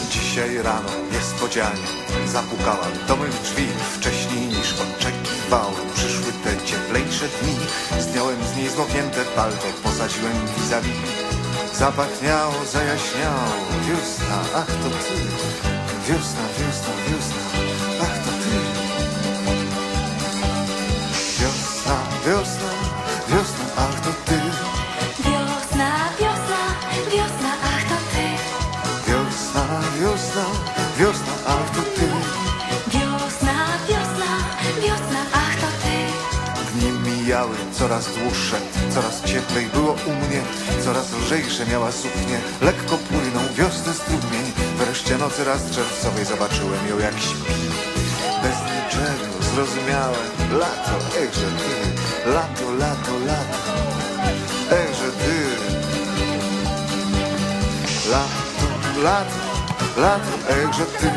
Dzisiaj rano niespodzianie zapukałam do mych drzwi. Wcześniej niż oczekiwałem przyszły te cieplejsze dni. Zdjąłem z niej zmoknięte palto, posadziłem vis-a-vis. Zapachniało, zajaśniało, wiosna, ach to ty. Wiosna, wiosna, wiosna, ach to ty. Wiosna, wiosna, wiosna, ach to ty. Wiosna, wiosna, wiosna, ach to ty. Wiosna, wiosna, wiosna, ach to ty. Wiosna, wiosna, wiosna, ach to ty. Dni mijały coraz dłuższe, coraz cieplej było u mnie. Coraz lżejsze miała suknię, lekko płynął wiosny strumień. Wreszcie nocy raz czerwcowej zobaczyłem ją jak śpi. Bez niczego zrozumiałem, lato, echże ty. Lato, lato, lato, echże ty. Lato, lato, lato, echże ty.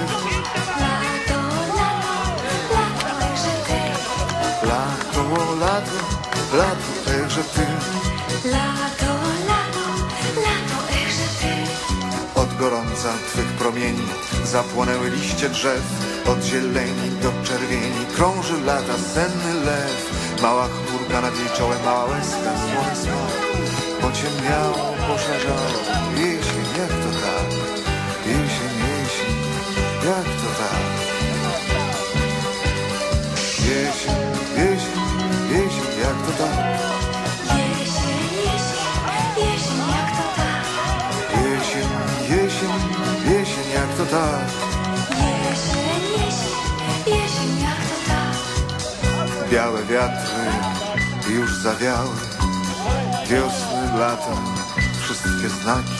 Lato, lato, lato, echże ty. Lato, lato, lato, echże ty. Lato, lato, lato, echże ty. Od gorąca twych promieni zapłonęły liście drzew. Od zieleni do czerwieni krąży lata senny lew. Mała chmurka nad jej czołem, mała łezka, słony smok. Pociemniało, poszarzało, jesień, jak to tak? Jesień, jesień, jak to tak? Jesień, jesień, jesień, jak to tak? Jesień, jesień, jesień, jak to tak? Jesień, jesień, jesień, jak to tak? Jesień, jesień, jesień, jak to tak? Białe wiatry już zawiały, wiosny, lata, wszystkie znaki.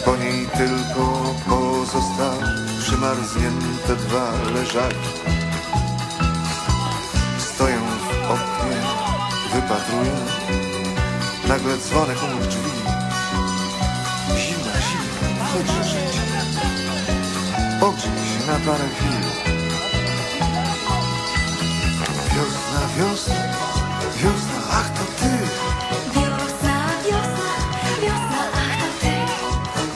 Po niej tylko pozostały przymarznięte dwa leżaki. Stoję w oknie, wypatruję, nagle dzwonek u mych drzwi. Zimna, zimna, chodźże życie, ogrzej się na parę chwil. Wiosna, wiosna, wiosna, ach to ty. Wiosna, wiosna, wiosna, ach to ty.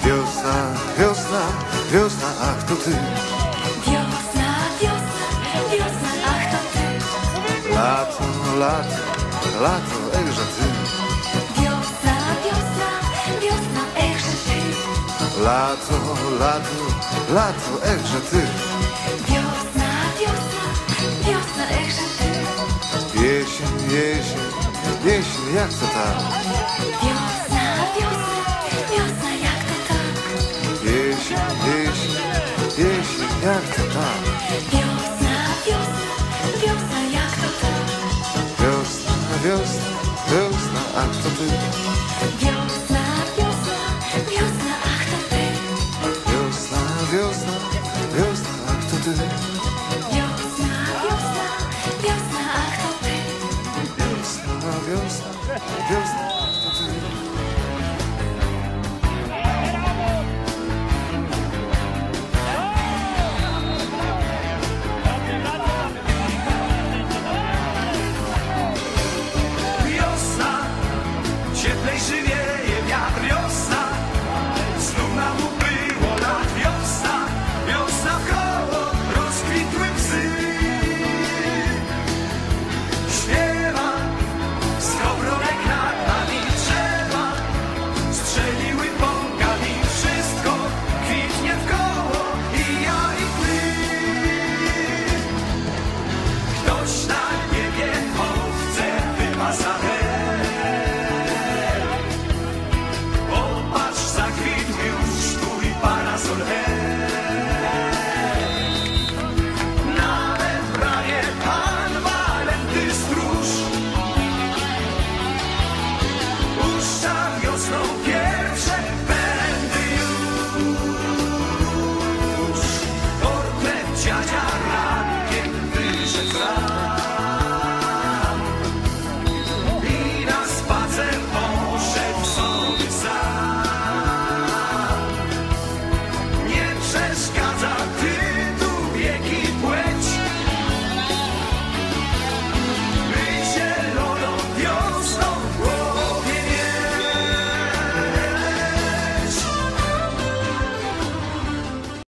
Wiosna, wiosna, wiosna, ach to ty. Wiosna, wiosna, wiosna, ach to ty. Lato, lato, lato, echże ty. Wiosna, wiosna, wiosna, echże ty. Lato, lato, lato, echże ty. Wiosna, wiosna, wiosna, echże ty. Jesień, jesień, jesień, jak to tak? Wiosna, wiosna, wiosna, jak to tak? Jesień, jesień, jesień, jak to tak? Wiosna, wiosna, wiosna, jak to tak? Wiosna, wiosna, wiosna, ach to ty.